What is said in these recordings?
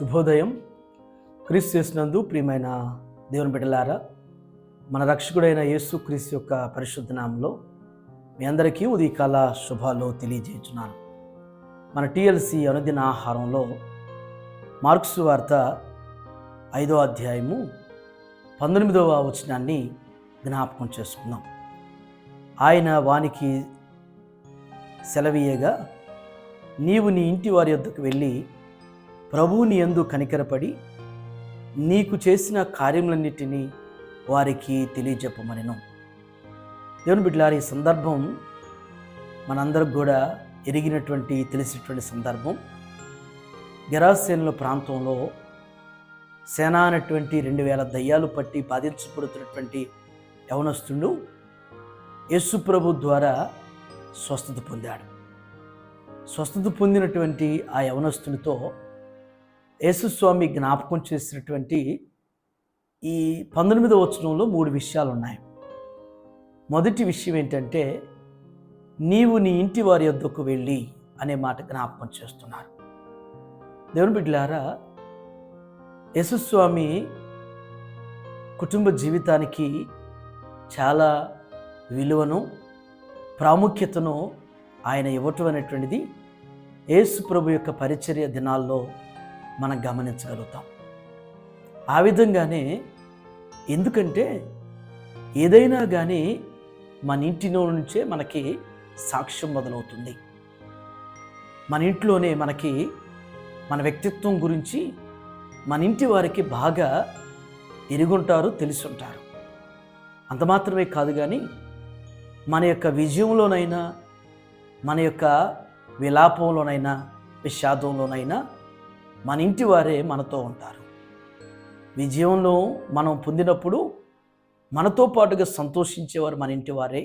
శుభోదయం. క్రీస్తు యేసునందు ప్రియమైన దేవుని బిడ్డలారా, మన రక్షకుడైన యేసు క్రీస్తు యొక్క పరిశుద్ధ నామములో మీ అందరికీ ఉదయకాల శుభాలు తెలియజేస్తున్నాను. మన టిఎల్సి అనుదిన ఆహారంలో మార్కు సువార్త 5వ అధ్యాయము 19వ వచనాన్ని జ్ఞాపకం చేసుకుందాం. ఆయన వానికి సెలవీయగా, నీవు నీ ఇంటి వారి యొద్దకు వెళ్ళి ప్రభువు నీ యందు కనికరపడి నీకు చేసిన కార్యములన్నిటినీ వారికి తెలియజెప్పమనెను. దేవుని బిడ్డలారా, ఈ సందర్భం మనందరికి కూడా తెలిసినటువంటి సందర్భం. గెరాసేనుల ప్రాంతంలో సేనా అనేటువంటి 2000 దయ్యాలు పట్టి బాధించబడుతున్నటువంటి యవనస్తుడు యేసు ప్రభు ద్వారా స్వస్థత పొందాడు. స్వస్థత పొందినటువంటి ఆ యవనస్తునితో యేసుస్వామి జ్ఞాపకం చేసినటువంటి ఈ 19వ వచనంలో 3 విషయాలు ఉన్నాయి. మొదటి విషయం ఏంటంటే, నీవు నీ ఇంటి వారి యొద్దకు వెళ్ళి అనే మాట జ్ఞాపకం చేస్తున్నారు. దేవుని బిడ్డలారా, యేసుస్వామి కుటుంబ జీవితానికి చాలా విలువను, ప్రాముఖ్యతను ఆయన ఇవ్వటం అనేటువంటిది యేసు ప్రభు యొక్క పరిచర్య దినాల్లో మనం గమనించగలుగుతాం. ఆ విధంగానే, ఎందుకంటే ఏదైనా కానీ మన ఇంటిలో నుంచే మనకి సాక్ష్యం మొదలవుతుంది. మన ఇంట్లోనే మనకి మన వ్యక్తిత్వం గురించి మన ఇంటి వారికి బాగా ఎరుగుంటారు, తెలుసుంటారు. అంత మాత్రమే కాదు, కానీ మన యొక్క విజయంలోనైనా, మన యొక్క విలాపంలోనైనా, విషాదంలోనైనా మన ఇంటి వారే మనతో ఉంటారు. విజయంలో మనం పొందినప్పుడు మనతో పాటుగా సంతోషించేవారు మన ఇంటి వారే.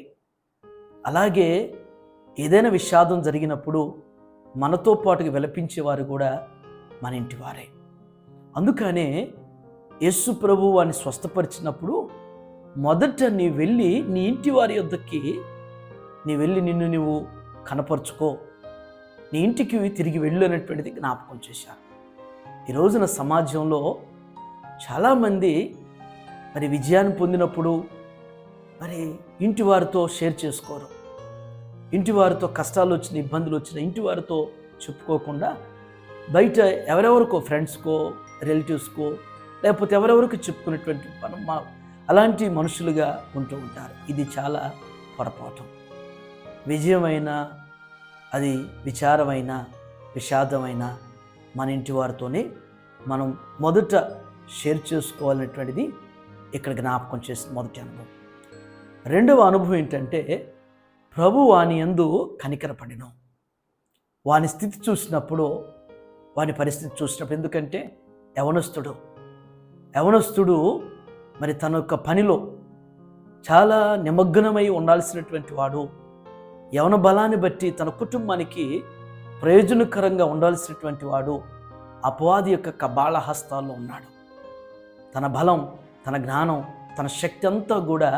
అలాగే ఏదైనా విషాదం జరిగినప్పుడు మనతో పాటుగా విలపించేవారు కూడా మన ఇంటి వారే. అందుకనే యేసు ప్రభు వారిని స్వస్థపరిచినప్పుడు మొదట నీ వెళ్ళి నీ ఇంటి వారి యొద్దకి నిన్ను నువ్వు కనపరుచుకో, నీ ఇంటికి తిరిగి వెళ్ళు అనేటువంటిది జ్ఞాపకం చేశారు. ఈ రోజున సమాజంలో చాలామంది మరి విజయాన్ని పొందినప్పుడు మరి ఇంటి వారితో షేర్ చేసుకోరు. ఇంటి వారితో కష్టాలు వచ్చిన, ఇబ్బందులు వచ్చిన ఇంటి వారితో చెప్పుకోకుండా బయట ఎవరెవరికో, ఫ్రెండ్స్కో, రిలేటివ్స్కో, లేకపోతే ఎవరెవరికి చెప్పుకునేటువంటి అలాంటి మనుషులుగా ఉంటూ ఉంటారు. ఇది చాలా పొరపాటు. విజయమైన, అది విచారమైన, విషాదమైన మన ఇంటి వారితోనే మనం మొదట షేర్ చేసుకోవాలనేటువంటిది ఇక్కడ జ్ఞాపకం చేసిన మొదటి అనుభవం. రెండవ అనుభవం ఏంటంటే, ప్రభు వాని యందు కనికరపడెను. వాని స్థితి చూసినప్పుడు, వాని పరిస్థితి చూసినప్పుడు, ఎందుకంటే యవనస్తుడు మరి తన యొక్క పనిలో చాలా నిమగ్నమై ఉండాల్సినటువంటి వాడు. యవన బలాన్ని బట్టి తన కుటుంబానికి ప్రయోజనకరంగా ఉండాల్సినటువంటి వాడు అపవాది యొక్క కబాళ హస్తాల్లో ఉన్నాడు. తన బలం, తన జ్ఞానం, తన శక్తి అంతా కూడా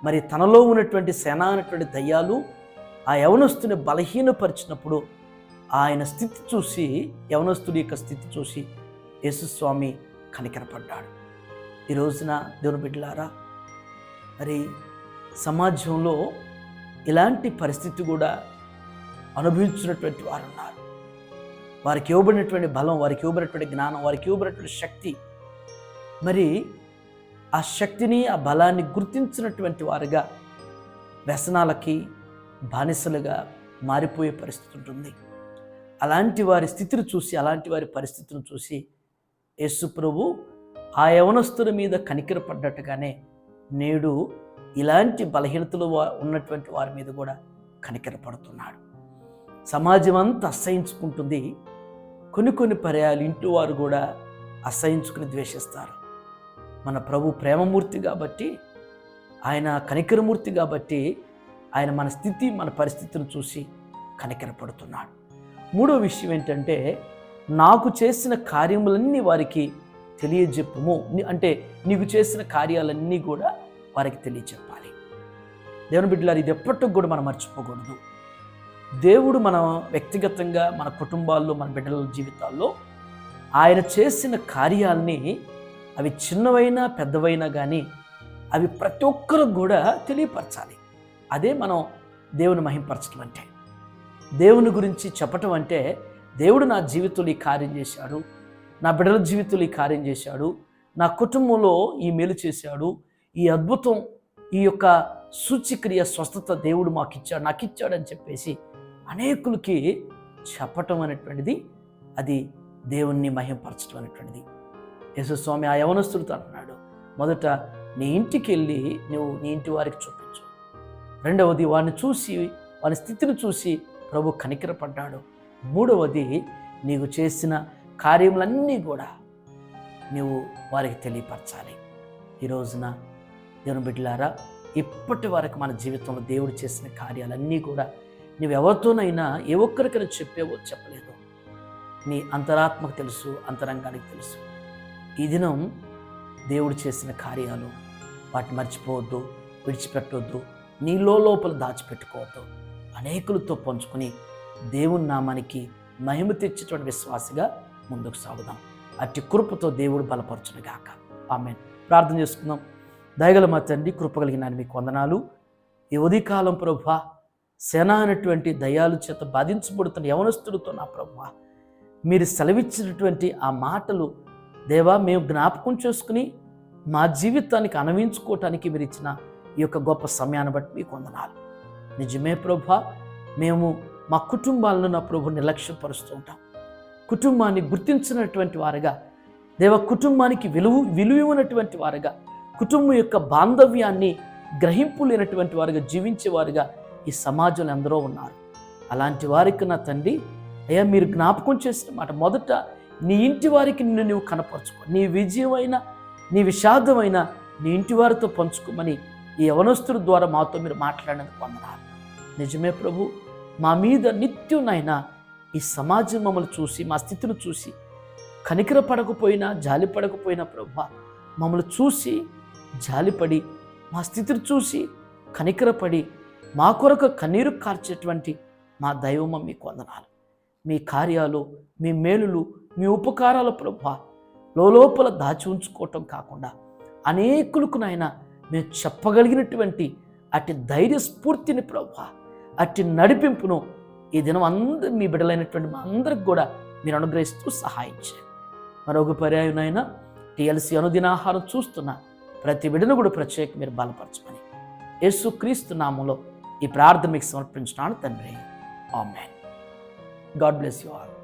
మరి తనలో ఉన్నటువంటి సేన అనేటువంటి దయ్యాలు ఆ యవనస్తుని బలహీనపరిచినప్పుడు ఆయన స్థితి చూసి, యవనస్తుడి యొక్క స్థితి చూసి యేసుస్వామి కనికరపడ్డాడు. ఈ రోజున దేవుని బిడ్డలారా, మరి సమాజంలో ఇలాంటి పరిస్థితి కూడా అనుభవించినటువంటి వారు ఉన్నారు. వారికి ఇవ్వబడినటువంటి బలం, వారికి ఇవ్వబడినటువంటి జ్ఞానం, వారికి ఇవ్వబడినటువంటి శక్తి, మరి ఆ శక్తిని, ఆ బలాన్ని గుర్తించినటువంటి వారుగా వ్యసనాలకి బానిసలుగా మారిపోయే పరిస్థితి ఉంటుంది. అలాంటి వారి స్థితిని చూసి, అలాంటి వారి పరిస్థితిని చూసి యేసు ప్రభు ఆ యవనస్తుల మీద కనికరపడ్డట్టుగానే నేడు ఇలాంటి బలహీనతలు ఉన్నటువంటి వారి మీద కూడా కనికరపడుతున్నాడు. సమాజం అంతా అసహించుకుంటుంది. కొన్ని పర్యాలు ఇంటి వారు కూడా అసహించుకుని ద్వేషిస్తారు. మన ప్రభు ప్రేమమూర్తి కాబట్టి, ఆయన కనికరమూర్తి కాబట్టి, ఆయన మన స్థితి, మన పరిస్థితిని చూసి కనికరపడుతున్నాడు. మూడో విషయం ఏంటంటే, నాకు చేసిన కార్యములన్నీ వారికి తెలియజెప్పుము. అంటే నీకు చేసిన కార్యాలన్నీ కూడా వారికి తెలియజెప్పాలి. దేవుని బిడ్డలారా, ఇది ఎప్పటికి కూడా మనం మర్చిపోకూడదు. దేవుడు మన వ్యక్తిగతంగా, మన కుటుంబాల్లో, మన బిడ్డల జీవితాల్లో ఆయన చేసిన కార్యాలని అవి చిన్నవైనా పెద్దవైనా కానీ అవి ప్రతి ఒక్కరికి కూడా తెలియపరచాలి. అదే మనం దేవుని మహింపరచడం అంటే. దేవుని గురించి చెప్పటం అంటే దేవుడు నా జీవితంలో ఈ కార్యం చేశాడు, నా బిడ్డల జీవితంలో ఈ కార్యం చేశాడు, నా కుటుంబంలో ఈ మేలు చేశాడు, ఈ అద్భుతం, ఈ యొక్క సూచిక్రియ స్వస్థత దేవుడు మాకు ఇచ్చాడు, నాకు ఇచ్చాడు అని చెప్పేసి అనేకులకి చెప్పటం అనేటువంటిది అది దేవుణ్ణి మహింపరచడం అనేటువంటిది. యేసుస్వామి ఆ యవనస్తుడితో అంటున్నాడు, మొదట నీ ఇంటికి వెళ్ళి నువ్వు నీ ఇంటి వారికి చూపించు. రెండవది వాడిని చూసి, వాని స్థితిని చూసి ప్రభు కనికరపడ్డాడు. మూడవది నీవు చేసిన కార్యములన్నీ కూడా నువ్వు వారికి తెలియపరచాలి. ఈ రోజున దేవుని బిడ్డలారా, ఇప్పటి వరకు మన జీవితంలో దేవుడు చేసిన కార్యాలన్నీ కూడా నువ్వు ఎవరితోనైనా ఏ ఒక్కరికైనా చెప్పేవో చెప్పలేదు. నీ అంతరాత్మకు తెలుసు, అంతరంగానికి తెలుసు. ఈ దినం దేవుడు చేసిన కార్యాలు వాటిని మర్చిపోవద్దు, విడిచిపెట్టవద్దు, నీలో లోపల దాచిపెట్టుకోవద్దు. అనేకులతో పంచుకొని దేవుని నామానికి మహిమ తెచ్చేటువంటి విశ్వాసిగా ముందుకు సాగుదాం. అట్టి కృపతో దేవుడు బలపరచునుగాక. ఆమేన్. ప్రార్థన చేసుకుందాం. దయగల మా తండ్రి, కృపగలిగిన మీకు వందనాలు. ఈ ఉదయకాలం ప్రభువా, సేన అనేటువంటి దయాలు చేత బాధించబడుతున్న యవనస్తుడితో నా ప్రభువా, మీరు సెలవిచ్చినటువంటి ఆ మాటలు దేవా మేము జ్ఞాపకం చేసుకుని మా జీవితానికి అన్వయించుకోవటానికి మీరు ఇచ్చిన ఈ యొక్క గొప్ప సమయాన్ని బట్టి మీకు వందనాలు. నిజమే ప్రభువా, మేము మా కుటుంబాలను నా ప్రభు నిర్లక్ష్యపరుస్తూ ఉంటాం. కుటుంబాన్ని గుర్తించినటువంటి వారుగా దేవ, కుటుంబానికి విలువైనటువంటి వారుగా, కుటుంబం యొక్క బాంధవ్యాన్ని గ్రహింపు లేనటువంటి వారుగా జీవించేవారుగా ఈ సమాజంలో ఎందరో ఉన్నారు. అలాంటి వారికి నా తండ్రి అయ్యా, మీరు జ్ఞాపకం చేసిన మాట, మొదట నీ ఇంటి వారికి నిన్ను నువ్వు కనపరుచుకో, నీ విజయమైన, నీ విషాదమైన నీ ఇంటి వారితో పంచుకోమని ఈ యవనస్తుడి ద్వారా మాతో మీరు మాట్లాడినందుకు వందనాలు. నిజమే ప్రభు, మా మీద నిత్యునైనా ఈ సమాజం మమ్మల్ని చూసి, మా స్థితిని చూసి కనికరపడకపోయినా, జాలిపడకపోయినా ప్రభు, మమ్మల్ని చూసి జాలిపడి, మా స్థితిని చూసి కనికరపడి మా కొరకు కన్నీరు కార్చేటువంటి మా దైవమ మీకు వందనాలు. మీ కార్యాలు, మీ మేలులు, మీ ఉపకారాలు ప్రభు లోపల దాచి ఉంచుకోవటం కాకుండా అనేకులకు నాయన మేము చెప్పగలిగినటువంటి అట్టి ధైర్య స్ఫూర్తిని ప్రభు, అట్టి నడిపింపును ఈ దినం అందరూ మీ బిడ్డలైనటువంటి మా అందరికి కూడా మీరు అనుగ్రహిస్తూ సహాయం చేయండి. మరొక పర్యాయనైనా TLC అనుదినాహారం చూస్తున్న ప్రతి బిడ్డను కూడా ప్రత్యేక మీరు బలపరచమని యేసుక్రీస్తు నామములో ఈ ప్రార్థన మీకు సమర్పించున్నాను తండ్రి. Amen. God bless you all.